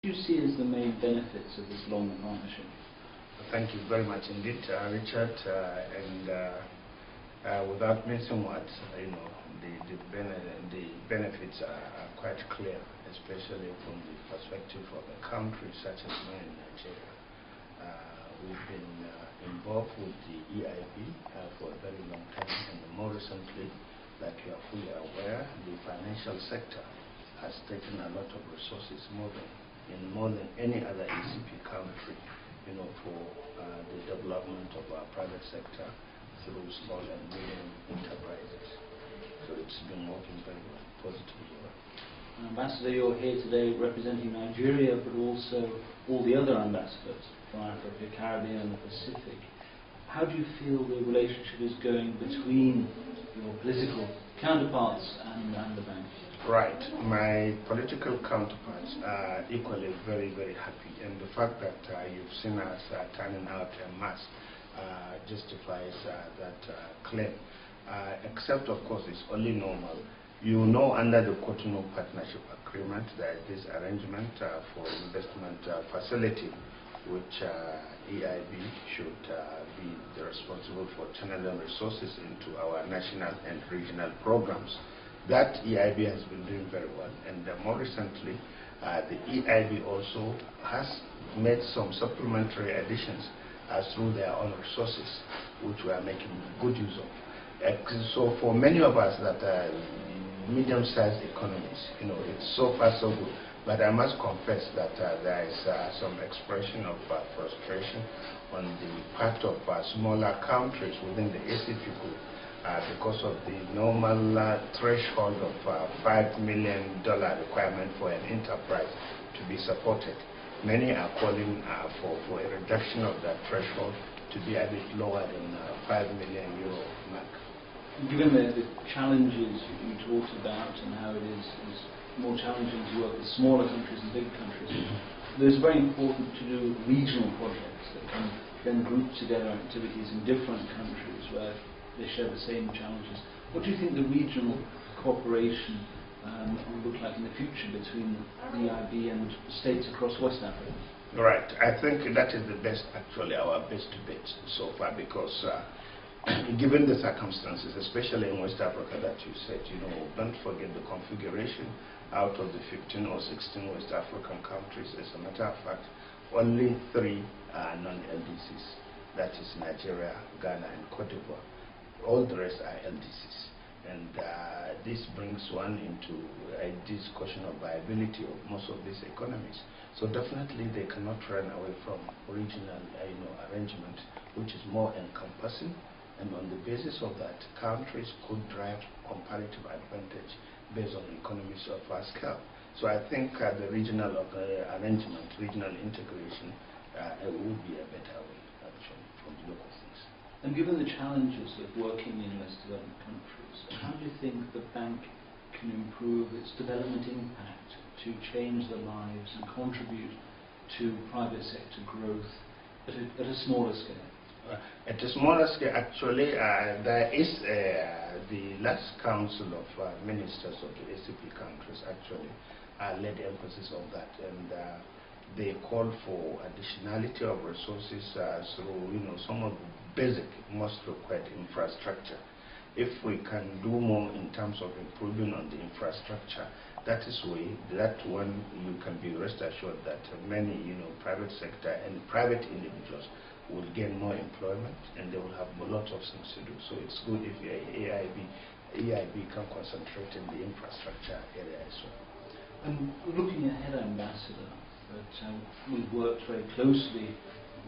What do you see as the main benefits of this long partnership? Thank you very much indeed, Richard. Without missing words, the benefits are quite clear, especially from the perspective of a country such as mine, Nigeria. We've been involved with the EIB for a very long time, and more recently, like you are fully aware, the financial sector has taken a lot of resources, more than any other ACP country, for the development of our private sector through small and medium enterprises. So it's been working very well, positively well. Ambassador, you're here today representing Nigeria, but also all the other ambassadors from Africa, Caribbean, and the Pacific. How do you feel the relationship is going between your political counterparts and the bank? Right. My political counterparts are equally very, very happy. And the fact that you've seen us turning out en masse justifies that claim. Except, of course, it's only normal. Under the Cotonou Partnership Agreement, there is this arrangement for investment facility, which EIB should be responsible for channeling resources into our national and regional programs. That EIB has been doing very well, and more recently, the EIB also has made some supplementary additions through their own resources, which we are making good use of. So for many of us that are medium-sized economies, it's so far so good. But I must confess that there is some expression of frustration on the part of smaller countries within the ACP group because of the normal threshold of $5 million requirement for an enterprise to be supported. Many are calling for a reduction of that threshold to be a bit lower than €5 million mark. Given the challenges you talked about and how it is more challenging to work with smaller countries and big countries, it's very important to do regional projects that can then group together activities in different countries where they share the same challenges. What do you think the regional cooperation will look like in the future between the EIB and states across West Africa? Right. I think that is the best, actually, our best bet so far, because given the circumstances, especially in West Africa that you said, don't forget the configuration out of the 15 or 16 West African countries. As a matter of fact, only 3 are non-LDCs. That is Nigeria, Ghana, and Cote d'Ivoire. All the rest are LDCs. And this brings one into a discussion of viability of most of these economies. So definitely they cannot run away from regional arrangement, which is more encompassing. And on the basis of that, countries could drive comparative advantage based on economies of scale. So I think the regional arrangement, regional integration, would be a better way, actually, from the local things. And given the challenges of working in less developed countries, how do you think the bank can improve its development impact to change the lives and contribute to private sector growth at a smaller scale? At a smaller scale, actually, there is the last Council of Ministers of the ACP countries actually laid emphasis on that, and they call for additionality of resources through some of the basic, most required infrastructure. If we can do more in terms of improving on the infrastructure, that one you can be rest assured that many private sector and private individuals will gain more employment, and they will have a lot of things to do. So it's good if EIB can concentrate in the infrastructure area as well. And looking ahead, Ambassador, we've worked very closely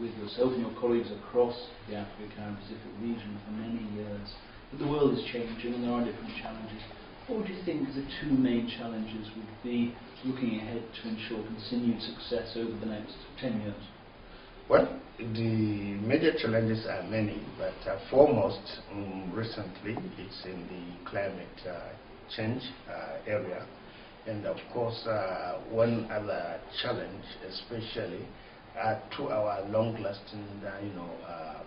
with yourself and your colleagues across the Africa and Pacific region for many years. But the world is changing and there are different challenges. What would you think the 2 main challenges would be looking ahead to ensure continued success over the next 10 years? Well, the major challenges are many, but foremost, recently, it's in the climate change area. And of course, one other challenge, especially to our long-lasting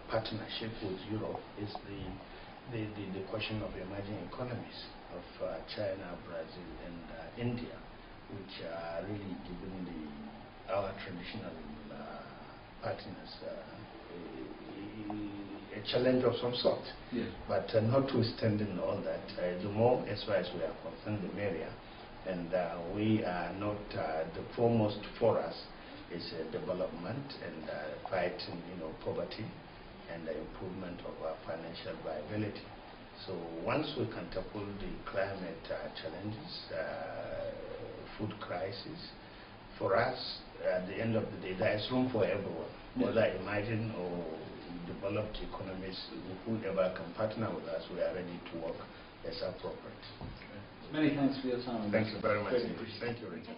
partnership with Europe, is the question of emerging economies of China, Brazil, and India, which are really giving the our traditional partners a challenge of some sort. Yes. But notwithstanding all that, the more as far as we are concerned, the merrier. And we are not, the foremost for us is development and fighting, poverty and the improvement of our financial viability. So once we can tackle the climate challenges, food crisis, for us, at the end of the day, there is room for everyone, whether emerging or developed economies, whoever can partner with us, we are ready to work as appropriate. Many thanks for your time. Thank you very much. Thank you, Richard.